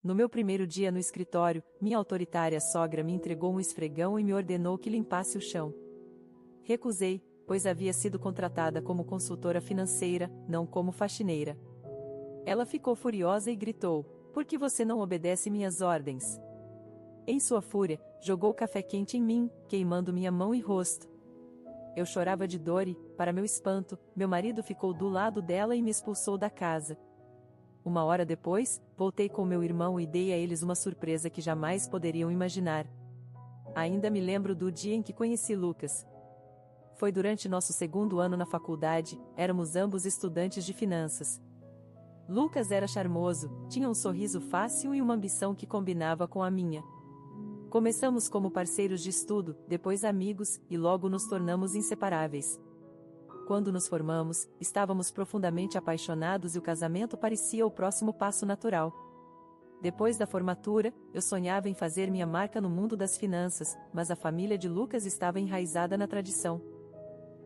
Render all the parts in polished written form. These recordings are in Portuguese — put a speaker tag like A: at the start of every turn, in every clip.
A: No meu primeiro dia no escritório, minha autoritária sogra me entregou um esfregão e me ordenou que limpasse o chão. Recusei, pois havia sido contratada como consultora financeira, não como faxineira. Ela ficou furiosa e gritou: "Por que você não obedece minhas ordens?" Em sua fúria, jogou café quente em mim, queimando minha mão e rosto. Eu chorava de dor e, para meu espanto, meu marido ficou do lado dela e me expulsou da casa. Uma hora depois, voltei com meu irmão e dei a eles uma surpresa que jamais poderiam imaginar. Ainda me lembro do dia em que conheci Lucas. Foi durante nosso segundo ano na faculdade, éramos ambos estudantes de finanças. Lucas era charmoso, tinha um sorriso fácil e uma ambição que combinava com a minha. Começamos como parceiros de estudo, depois amigos, e logo nos tornamos inseparáveis. Quando nos formamos, estávamos profundamente apaixonados e o casamento parecia o próximo passo natural. Depois da formatura, eu sonhava em fazer minha marca no mundo das finanças, mas a família de Lucas estava enraizada na tradição.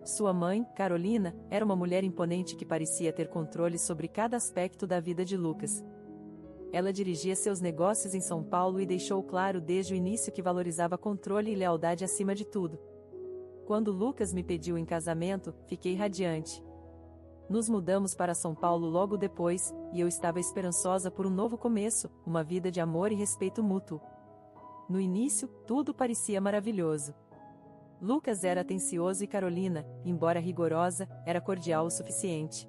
A: Sua mãe, Carolina, era uma mulher imponente que parecia ter controle sobre cada aspecto da vida de Lucas. Ela dirigia seus negócios em São Paulo e deixou claro desde o início que valorizava controle e lealdade acima de tudo. Quando Lucas me pediu em casamento, fiquei radiante. Nos mudamos para São Paulo logo depois, e eu estava esperançosa por um novo começo, uma vida de amor e respeito mútuo. No início, tudo parecia maravilhoso. Lucas era atencioso e Carolina, embora rigorosa, era cordial o suficiente.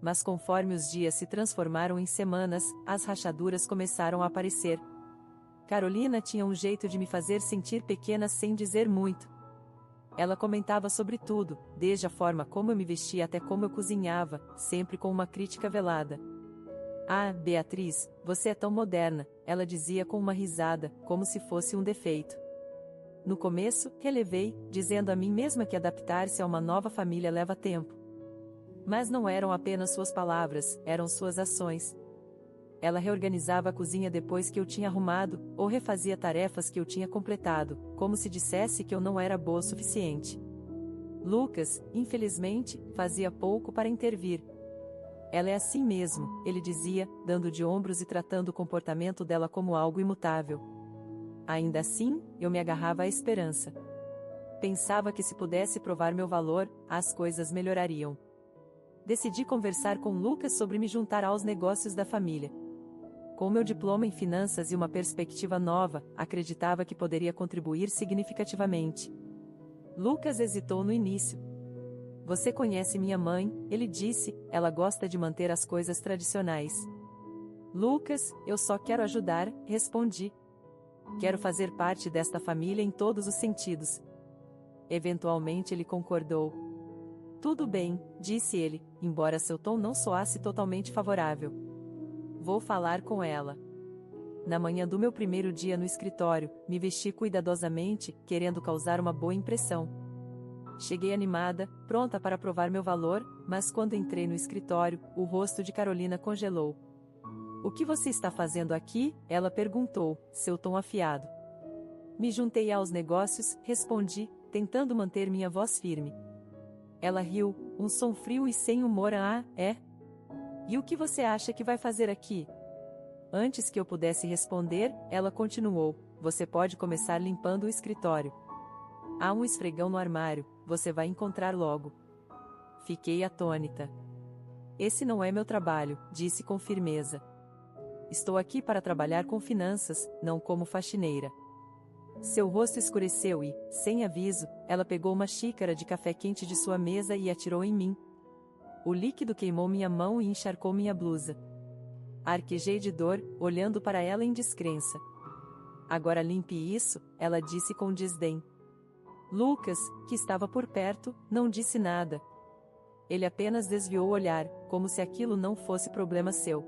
A: Mas conforme os dias se transformaram em semanas, as rachaduras começaram a aparecer. Carolina tinha um jeito de me fazer sentir pequena sem dizer muito. Ela comentava sobre tudo, desde a forma como eu me vestia até como eu cozinhava, sempre com uma crítica velada. "Ah, Beatriz, você é tão moderna", ela dizia com uma risada, como se fosse um defeito. No começo, relevei, dizendo a mim mesma que adaptar-se a uma nova família leva tempo. Mas não eram apenas suas palavras, eram suas ações. Ela reorganizava a cozinha depois que eu tinha arrumado, ou refazia tarefas que eu tinha completado, como se dissesse que eu não era boa o suficiente. Lucas, infelizmente, fazia pouco para intervir. "Ela é assim mesmo", ele dizia, dando de ombros e tratando o comportamento dela como algo imutável. Ainda assim, eu me agarrava à esperança. Pensava que se pudesse provar meu valor, as coisas melhorariam. Decidi conversar com Lucas sobre me juntar aos negócios da família. Com meu diploma em finanças e uma perspectiva nova, acreditava que poderia contribuir significativamente. Lucas hesitou no início. "Você conhece minha mãe", ele disse, "ela gosta de manter as coisas tradicionais." "Lucas, eu só quero ajudar", respondi. "Quero fazer parte desta família em todos os sentidos." Eventualmente ele concordou. "Tudo bem", disse ele, embora seu tom não soasse totalmente favorável. "Vou falar com ela." Na manhã do meu primeiro dia no escritório, me vesti cuidadosamente, querendo causar uma boa impressão. Cheguei animada, pronta para provar meu valor, mas quando entrei no escritório, o rosto de Carolina congelou. "O que você está fazendo aqui?", ela perguntou, seu tom afiado. "Me juntei aos negócios", respondi, tentando manter minha voz firme. Ela riu, um som frio e sem humor. "Ah, é? E o que você acha que vai fazer aqui?" Antes que eu pudesse responder, ela continuou: "Você pode começar limpando o escritório. Há um esfregão no armário, você vai encontrar logo." Fiquei atônita. "Esse não é meu trabalho", disse com firmeza. "Estou aqui para trabalhar com finanças, não como faxineira." Seu rosto escureceu e, sem aviso, ela pegou uma xícara de café quente de sua mesa e atirou em mim. O líquido queimou minha mão e encharcou minha blusa. Arquejei de dor, olhando para ela em descrença. "Agora limpe isso", ela disse com desdém. Lucas, que estava por perto, não disse nada. Ele apenas desviou o olhar, como se aquilo não fosse problema seu.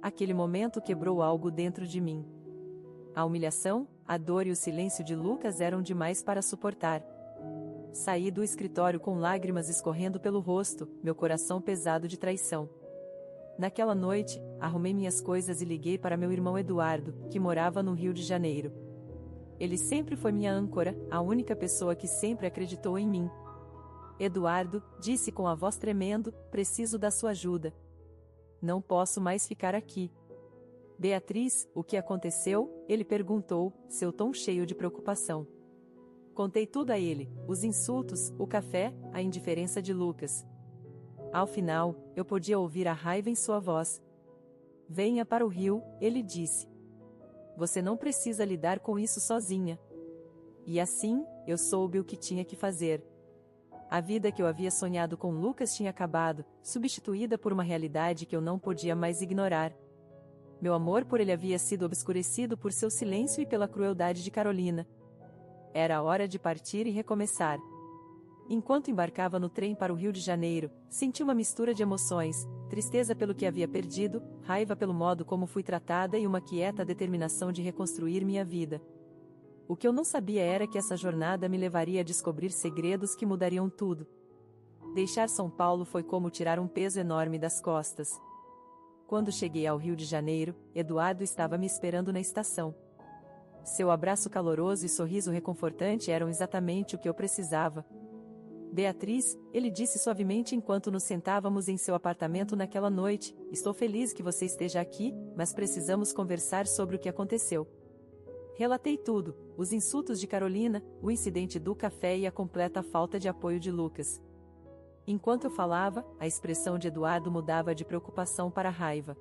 A: Aquele momento quebrou algo dentro de mim. A humilhação, a dor e o silêncio de Lucas eram demais para suportar. Saí do escritório com lágrimas escorrendo pelo rosto, meu coração pesado de traição. Naquela noite, arrumei minhas coisas e liguei para meu irmão Eduardo, que morava no Rio de Janeiro. Ele sempre foi minha âncora, a única pessoa que sempre acreditou em mim. "Eduardo", disse com a voz tremendo, "preciso da sua ajuda. Não posso mais ficar aqui." Beatriz, o que aconteceu? Ele perguntou, seu tom cheio de preocupação. Contei tudo a ele, os insultos, o café, a indiferença de Lucas. Ao final, eu podia ouvir a raiva em sua voz. Venha para o Rio, ele disse. Você não precisa lidar com isso sozinha. E assim, eu soube o que tinha que fazer. A vida que eu havia sonhado com Lucas tinha acabado, substituída por uma realidade que eu não podia mais ignorar. Meu amor por ele havia sido obscurecido por seu silêncio e pela crueldade de Carolina. Era hora de partir e recomeçar. Enquanto embarcava no trem para o Rio de Janeiro, senti uma mistura de emoções, tristeza pelo que havia perdido, raiva pelo modo como fui tratada e uma quieta determinação de reconstruir minha vida. O que eu não sabia era que essa jornada me levaria a descobrir segredos que mudariam tudo. Deixar São Paulo foi como tirar um peso enorme das costas. Quando cheguei ao Rio de Janeiro, Eduardo estava me esperando na estação. Seu abraço caloroso e sorriso reconfortante eram exatamente o que eu precisava. Beatriz, ele disse suavemente enquanto nos sentávamos em seu apartamento naquela noite, estou feliz que você esteja aqui, mas precisamos conversar sobre o que aconteceu. Relatei tudo, os insultos de Carolina, o incidente do café e a completa falta de apoio de Lucas. Enquanto eu falava, a expressão de Eduardo mudava de preocupação para raiva.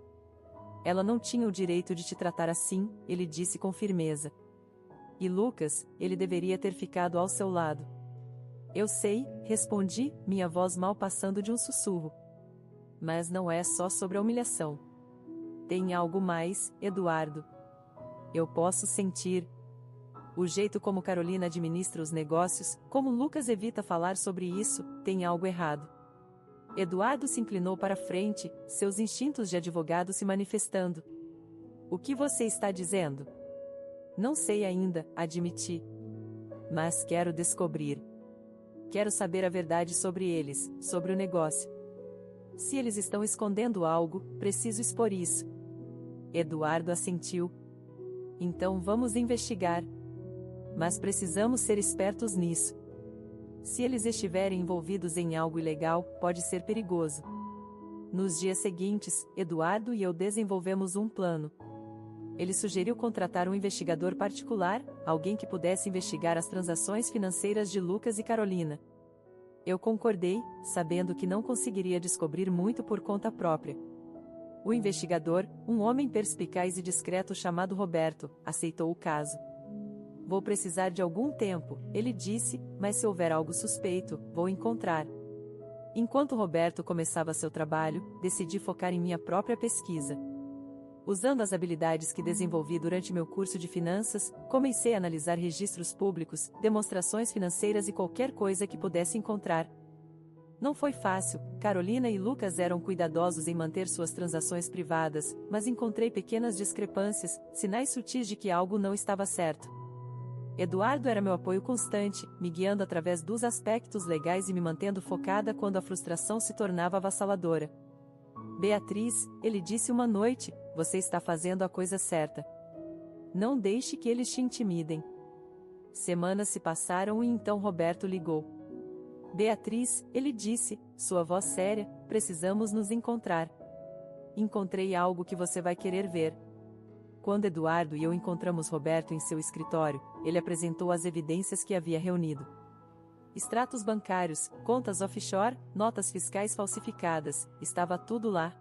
A: Ela não tinha o direito de te tratar assim, ele disse com firmeza. E Lucas, ele deveria ter ficado ao seu lado. Eu sei, respondi, minha voz mal passando de um sussurro. Mas não é só sobre a humilhação. Tem algo mais, Eduardo. Eu posso sentir. O jeito como Carolina administra os negócios, como Lucas evita falar sobre isso, tem algo errado. Eduardo se inclinou para frente, seus instintos de advogado se manifestando. O que você está dizendo? Não sei ainda, admiti. Mas quero descobrir. Quero saber a verdade sobre eles, sobre o negócio. Se eles estão escondendo algo, preciso expor isso. Eduardo assentiu. Então vamos investigar. Mas precisamos ser espertos nisso. Se eles estiverem envolvidos em algo ilegal, pode ser perigoso. Nos dias seguintes, Eduardo e eu desenvolvemos um plano. Ele sugeriu contratar um investigador particular, alguém que pudesse investigar as transações financeiras de Lucas e Carolina. Eu concordei, sabendo que não conseguiria descobrir muito por conta própria. O investigador, um homem perspicaz e discreto chamado Roberto, aceitou o caso. Vou precisar de algum tempo, ele disse, mas se houver algo suspeito, vou encontrar. Enquanto Roberto começava seu trabalho, decidi focar em minha própria pesquisa. Usando as habilidades que desenvolvi durante meu curso de finanças, comecei a analisar registros públicos, demonstrações financeiras e qualquer coisa que pudesse encontrar. Não foi fácil, Carolina e Lucas eram cuidadosos em manter suas transações privadas, mas encontrei pequenas discrepâncias, sinais sutis de que algo não estava certo. Eduardo era meu apoio constante, me guiando através dos aspectos legais e me mantendo focada quando a frustração se tornava avassaladora. Beatriz, ele disse uma noite, você está fazendo a coisa certa. Não deixe que eles te intimidem. Semanas se passaram e então Roberto ligou. Beatriz, ele disse, sua voz séria, precisamos nos encontrar. Encontrei algo que você vai querer ver. Quando Eduardo e eu encontramos Roberto em seu escritório, ele apresentou as evidências que havia reunido. Extratos bancários, contas offshore, notas fiscais falsificadas, estava tudo lá.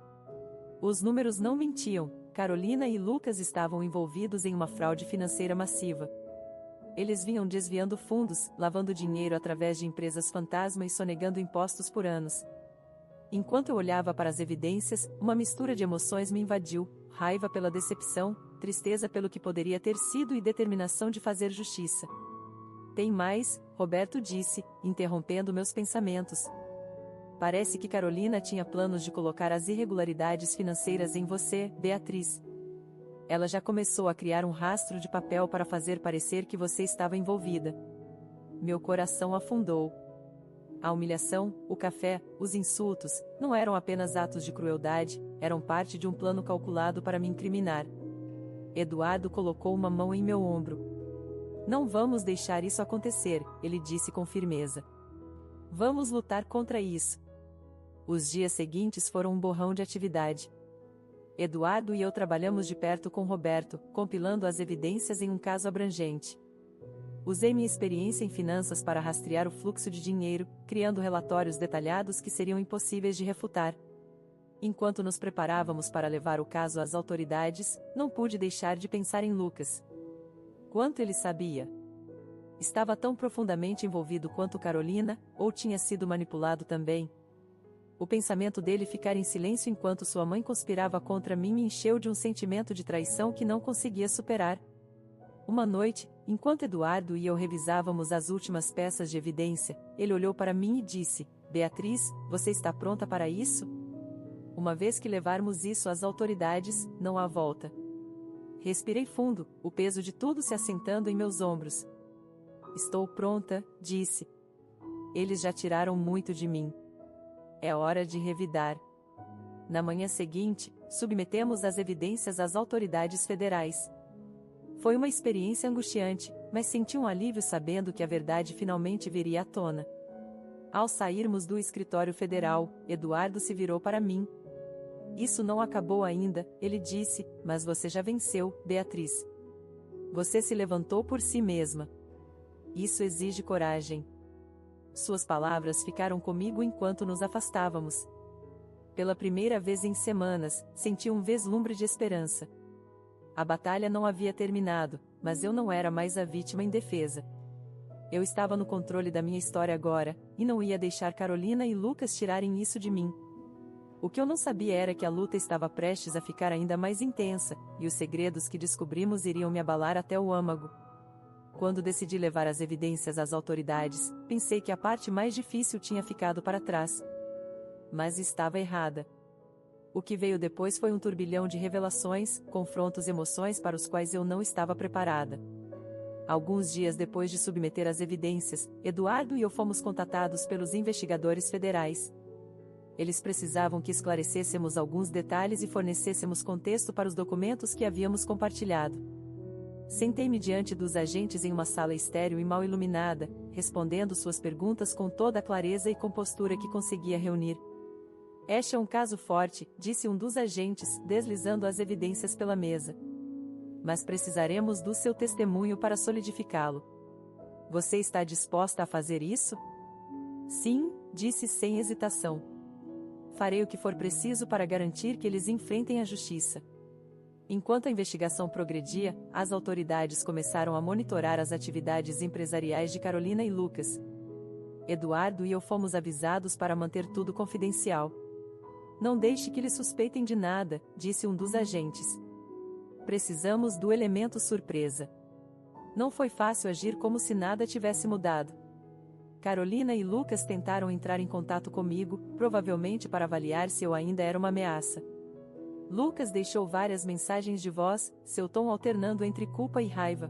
A: Os números não mentiam, Carolina e Lucas estavam envolvidos em uma fraude financeira massiva. Eles vinham desviando fundos, lavando dinheiro através de empresas fantasma e sonegando impostos por anos. Enquanto eu olhava para as evidências, uma mistura de emoções me invadiu, raiva pela decepção, tristeza pelo que poderia ter sido e determinação de fazer justiça. Tem mais, Roberto disse, interrompendo meus pensamentos. Parece que Carolina tinha planos de colocar as irregularidades financeiras em você, Beatriz. Ela já começou a criar um rastro de papel para fazer parecer que você estava envolvida. Meu coração afundou. A humilhação, o café, os insultos, não eram apenas atos de crueldade, eram parte de um plano calculado para me incriminar. Eduardo colocou uma mão em meu ombro. Não vamos deixar isso acontecer, ele disse com firmeza. Vamos lutar contra isso. Os dias seguintes foram um borrão de atividade. Eduardo e eu trabalhamos de perto com Roberto, compilando as evidências em um caso abrangente. Usei minha experiência em finanças para rastrear o fluxo de dinheiro, criando relatórios detalhados que seriam impossíveis de refutar. Enquanto nos preparávamos para levar o caso às autoridades, não pude deixar de pensar em Lucas. Quanto ele sabia? Estava tão profundamente envolvido quanto Carolina, ou tinha sido manipulado também? O pensamento dele ficar em silêncio enquanto sua mãe conspirava contra mim me encheu de um sentimento de traição que não conseguia superar. Uma noite, enquanto Eduardo e eu revisávamos as últimas peças de evidência, ele olhou para mim e disse: Beatriz, você está pronta para isso? Uma vez que levarmos isso às autoridades, não há volta. Respirei fundo, o peso de tudo se assentando em meus ombros. Estou pronta, disse. Eles já tiraram muito de mim. É hora de revidar. Na manhã seguinte, submetemos as evidências às autoridades federais. Foi uma experiência angustiante, mas senti um alívio sabendo que a verdade finalmente viria à tona. Ao sairmos do escritório federal, Eduardo se virou para mim. Isso não acabou ainda, ele disse, mas você já venceu, Beatriz. Você se levantou por si mesma. Isso exige coragem. Suas palavras ficaram comigo enquanto nos afastávamos. Pela primeira vez em semanas, senti um vislumbre de esperança. A batalha não havia terminado, mas eu não era mais a vítima indefesa. Eu estava no controle da minha história agora, e não ia deixar Carolina e Lucas tirarem isso de mim. O que eu não sabia era que a luta estava prestes a ficar ainda mais intensa, e os segredos que descobrimos iriam me abalar até o âmago. Quando decidi levar as evidências às autoridades, pensei que a parte mais difícil tinha ficado para trás. Mas estava errada. O que veio depois foi um turbilhão de revelações, confrontos e emoções para os quais eu não estava preparada. Alguns dias depois de submeter as evidências, Eduardo e eu fomos contatados pelos investigadores federais. Eles precisavam que esclarecêssemos alguns detalhes e fornecêssemos contexto para os documentos que havíamos compartilhado. Sentei-me diante dos agentes em uma sala estéril e mal iluminada, respondendo suas perguntas com toda a clareza e compostura que conseguia reunir. Este é um caso forte, disse um dos agentes, deslizando as evidências pela mesa. Mas precisaremos do seu testemunho para solidificá-lo. Você está disposta a fazer isso? Sim, disse sem hesitação. Farei o que for preciso para garantir que eles enfrentem a justiça. Enquanto a investigação progredia, as autoridades começaram a monitorar as atividades empresariais de Carolina e Lucas. Eduardo e eu fomos avisados para manter tudo confidencial. Não deixe que eles suspeitem de nada, disse um dos agentes. Precisamos do elemento surpresa. Não foi fácil agir como se nada tivesse mudado. Carolina e Lucas tentaram entrar em contato comigo, provavelmente para avaliar se eu ainda era uma ameaça. Lucas deixou várias mensagens de voz, seu tom alternando entre culpa e raiva.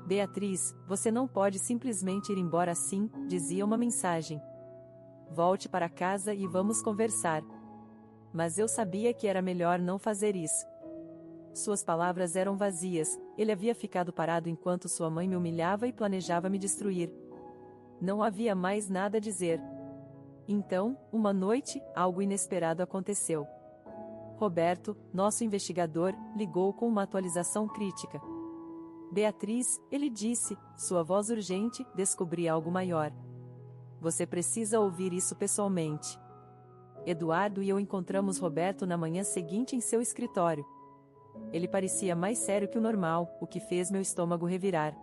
A: Beatriz, você não pode simplesmente ir embora assim, dizia uma mensagem. Volte para casa e vamos conversar. Mas eu sabia que era melhor não fazer isso. Suas palavras eram vazias, ele havia ficado parado enquanto sua mãe me humilhava e planejava me destruir. Não havia mais nada a dizer. Então, uma noite, algo inesperado aconteceu. Roberto, nosso investigador, ligou com uma atualização crítica. Beatriz, ele disse, sua voz urgente, descobri algo maior. Você precisa ouvir isso pessoalmente. Eduardo e eu encontramos Roberto na manhã seguinte em seu escritório. Ele parecia mais sério que o normal, o que fez meu estômago revirar.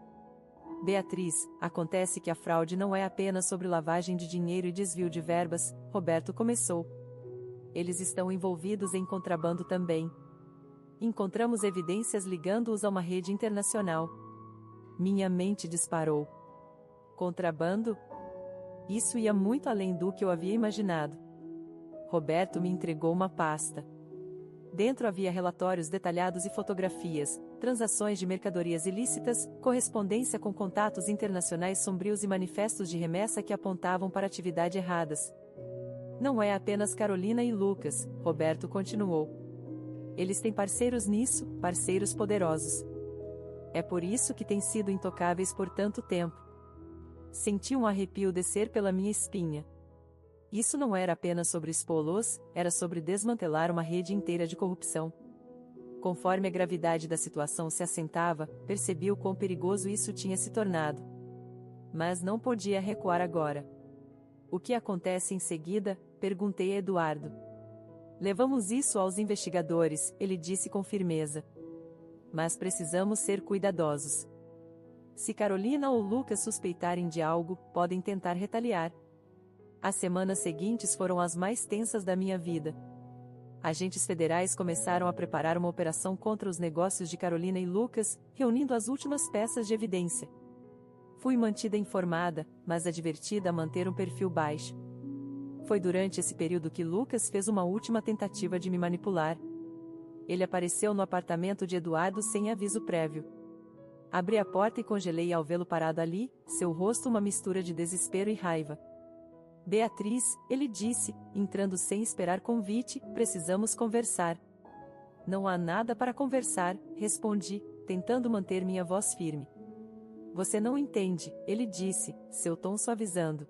A: Beatriz, acontece que a fraude não é apenas sobre lavagem de dinheiro e desvio de verbas, Roberto começou. Eles estão envolvidos em contrabando também. Encontramos evidências ligando-os a uma rede internacional. Minha mente disparou. Contrabando? Isso ia muito além do que eu havia imaginado. Roberto me entregou uma pasta. Dentro havia relatórios detalhados e fotografias, transações de mercadorias ilícitas, correspondência com contatos internacionais sombrios e manifestos de remessa que apontavam para atividades erradas. Não é apenas Carolina e Lucas, Roberto continuou. Eles têm parceiros nisso, parceiros poderosos. É por isso que têm sido intocáveis por tanto tempo. Senti um arrepio descer pela minha espinha. Isso não era apenas sobre expô-los, era sobre desmantelar uma rede inteira de corrupção. Conforme a gravidade da situação se assentava, percebi o quão perigoso isso tinha se tornado. Mas não podia recuar agora. O que acontece em seguida? Perguntei a Eduardo. Levamos isso aos investigadores, ele disse com firmeza. Mas precisamos ser cuidadosos. Se Carolina ou Lucas suspeitarem de algo, podem tentar retaliar. As semanas seguintes foram as mais tensas da minha vida. Agentes federais começaram a preparar uma operação contra os negócios de Carolina e Lucas, reunindo as últimas peças de evidência. Fui mantida informada, mas advertida a manter um perfil baixo. Foi durante esse período que Lucas fez uma última tentativa de me manipular. Ele apareceu no apartamento de Eduardo sem aviso prévio. Abri a porta e congelei ao vê-lo parado ali, seu rosto uma mistura de desespero e raiva. Beatriz, ele disse, entrando sem esperar convite, precisamos conversar. Não há nada para conversar, respondi, tentando manter minha voz firme. Você não entende, ele disse, seu tom suavizando.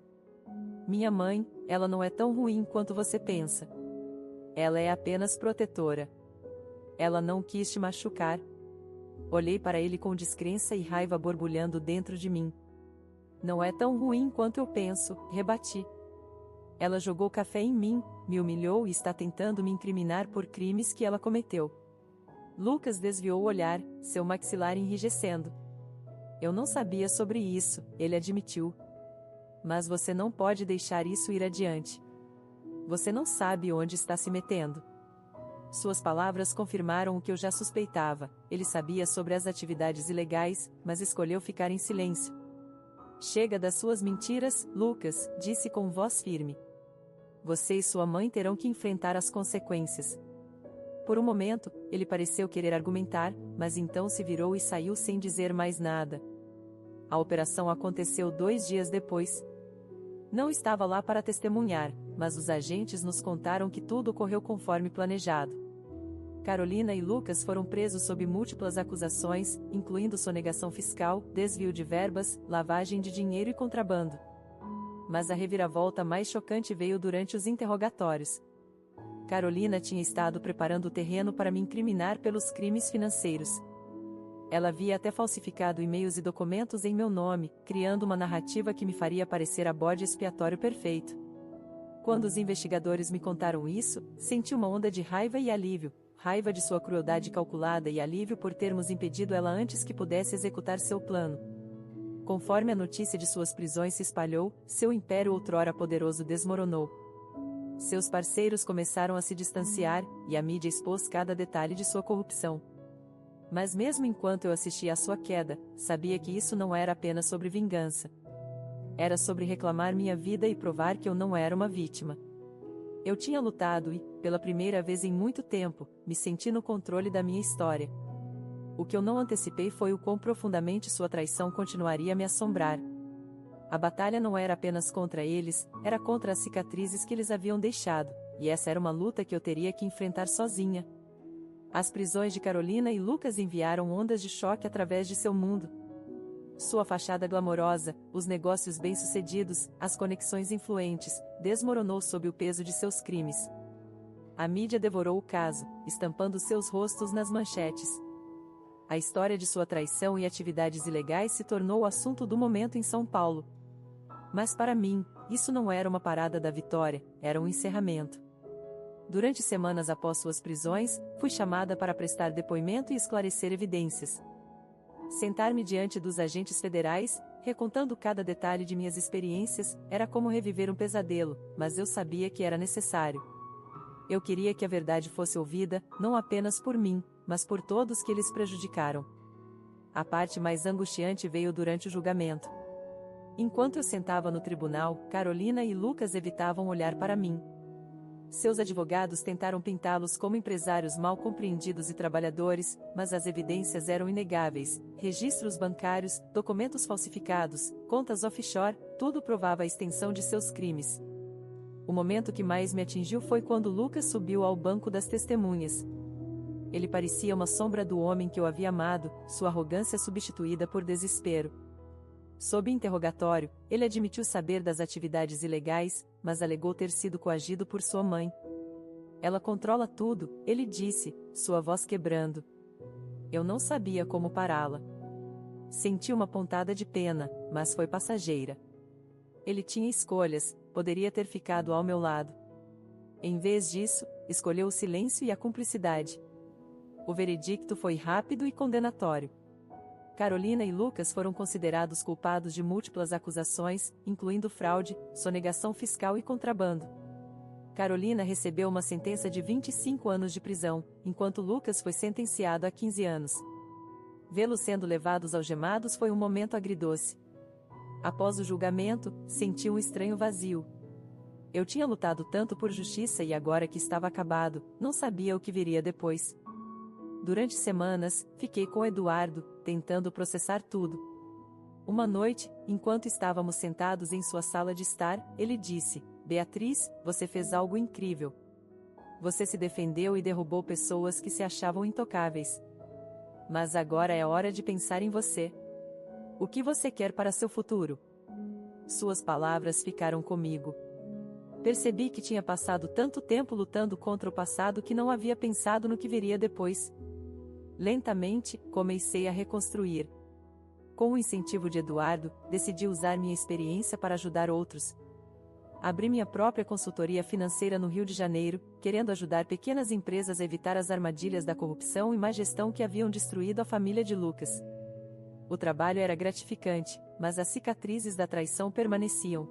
A: Minha mãe, ela não é tão ruim quanto você pensa. Ela é apenas protetora. Ela não quis te machucar. Olhei para ele com descrença e raiva borbulhando dentro de mim. Não é tão ruim quanto eu penso, rebati. Ela jogou café em mim, me humilhou e está tentando me incriminar por crimes que ela cometeu. Lucas desviou o olhar, seu maxilar enrijecendo. Eu não sabia sobre isso, ele admitiu. Mas você não pode deixar isso ir adiante. Você não sabe onde está se metendo. Suas palavras confirmaram o que eu já suspeitava, ele sabia sobre as atividades ilegais, mas escolheu ficar em silêncio. Chega das suas mentiras, Lucas, disse com voz firme. Você e sua mãe terão que enfrentar as consequências. Por um momento, ele pareceu querer argumentar, mas então se virou e saiu sem dizer mais nada. A operação aconteceu 2 dias depois. Não estava lá para testemunhar, mas os agentes nos contaram que tudo ocorreu conforme planejado. Carolina e Lucas foram presos sob múltiplas acusações, incluindo sonegação fiscal, desvio de verbas, lavagem de dinheiro e contrabando. Mas a reviravolta mais chocante veio durante os interrogatórios. Carolina tinha estado preparando o terreno para me incriminar pelos crimes financeiros. Ela havia até falsificado e-mails e documentos em meu nome, criando uma narrativa que me faria parecer a bode expiatório perfeito. Quando os investigadores me contaram isso, senti uma onda de raiva e alívio, raiva de sua crueldade calculada e alívio por termos impedido ela antes que pudesse executar seu plano. Conforme a notícia de suas prisões se espalhou, seu império outrora poderoso desmoronou. Seus parceiros começaram a se distanciar, e a mídia expôs cada detalhe de sua corrupção. Mas mesmo enquanto eu assistia à sua queda, sabia que isso não era apenas sobre vingança. Era sobre reclamar minha vida e provar que eu não era uma vítima. Eu tinha lutado e, pela primeira vez em muito tempo, me senti no controle da minha história. O que eu não antecipei foi o quão profundamente sua traição continuaria a me assombrar. A batalha não era apenas contra eles, era contra as cicatrizes que eles haviam deixado, e essa era uma luta que eu teria que enfrentar sozinha. As prisões de Carolina e Lucas enviaram ondas de choque através de seu mundo. Sua fachada glamourosa, os negócios bem-sucedidos, as conexões influentes, desmoronou sob o peso de seus crimes. A mídia devorou o caso, estampando seus rostos nas manchetes. A história de sua traição e atividades ilegais se tornou o assunto do momento em São Paulo. Mas para mim, isso não era uma parada da vitória, era um encerramento. Durante semanas após suas prisões, fui chamada para prestar depoimento e esclarecer evidências. Sentar-me diante dos agentes federais, recontando cada detalhe de minhas experiências, era como reviver um pesadelo, mas eu sabia que era necessário. Eu queria que a verdade fosse ouvida, não apenas por mim, mas por todos que eles prejudicaram. A parte mais angustiante veio durante o julgamento. Enquanto eu sentava no tribunal, Carolina e Lucas evitavam olhar para mim. Seus advogados tentaram pintá-los como empresários mal compreendidos e trabalhadores, mas as evidências eram inegáveis: registros bancários, documentos falsificados, contas offshore, tudo provava a extensão de seus crimes. O momento que mais me atingiu foi quando Lucas subiu ao banco das testemunhas. Ele parecia uma sombra do homem que eu havia amado, sua arrogância substituída por desespero. Sob interrogatório, ele admitiu saber das atividades ilegais, mas alegou ter sido coagido por sua mãe. Ela controla tudo, ele disse, sua voz quebrando. Eu não sabia como pará-la. Senti uma pontada de pena, mas foi passageira. Ele tinha escolhas, poderia ter ficado ao meu lado. Em vez disso, escolheu o silêncio e a cumplicidade. O veredicto foi rápido e condenatório. Carolina e Lucas foram considerados culpados de múltiplas acusações, incluindo fraude, sonegação fiscal e contrabando. Carolina recebeu uma sentença de 25 anos de prisão, enquanto Lucas foi sentenciado a 15 anos. Vê-los sendo levados algemados foi um momento agridoce. Após o julgamento, senti um estranho vazio. Eu tinha lutado tanto por justiça e agora que estava acabado, não sabia o que viria depois. Durante semanas, fiquei com Eduardo, tentando processar tudo. Uma noite, enquanto estávamos sentados em sua sala de estar, ele disse: Beatriz, você fez algo incrível. Você se defendeu e derrubou pessoas que se achavam intocáveis. Mas agora é hora de pensar em você. O que você quer para seu futuro? Suas palavras ficaram comigo. Percebi que tinha passado tanto tempo lutando contra o passado que não havia pensado no que viria depois. Lentamente, comecei a reconstruir. Com o incentivo de Eduardo, decidi usar minha experiência para ajudar outros. Abri minha própria consultoria financeira no Rio de Janeiro, querendo ajudar pequenas empresas a evitar as armadilhas da corrupção e má gestão que haviam destruído a família de Lucas. O trabalho era gratificante, mas as cicatrizes da traição permaneciam.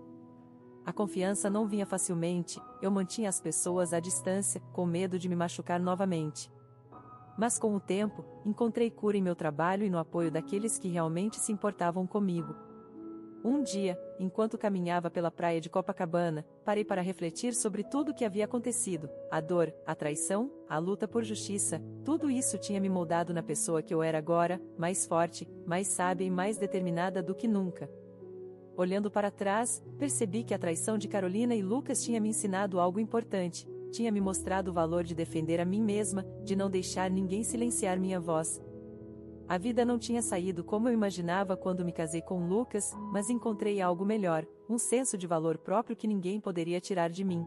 A: A confiança não vinha facilmente, eu mantinha as pessoas à distância, com medo de me machucar novamente. Mas com o tempo, encontrei cura em meu trabalho e no apoio daqueles que realmente se importavam comigo. Um dia, enquanto caminhava pela praia de Copacabana, parei para refletir sobre tudo o que havia acontecido, a dor, a traição, a luta por justiça, tudo isso tinha me moldado na pessoa que eu era agora, mais forte, mais sábia e mais determinada do que nunca. Olhando para trás, percebi que a traição de Carolina e Lucas tinha me ensinado algo importante, tinha me mostrado o valor de defender a mim mesma, de não deixar ninguém silenciar minha voz. A vida não tinha saído como eu imaginava quando me casei com Lucas, mas encontrei algo melhor, um senso de valor próprio que ninguém poderia tirar de mim.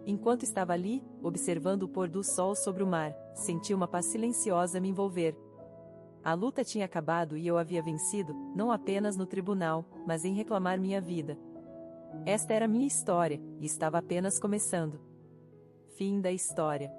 A: Enquanto estava ali, observando o pôr do sol sobre o mar, senti uma paz silenciosa me envolver. A luta tinha acabado e eu havia vencido, não apenas no tribunal, mas em reclamar minha vida. Esta era minha história, e estava apenas começando. Fim da história.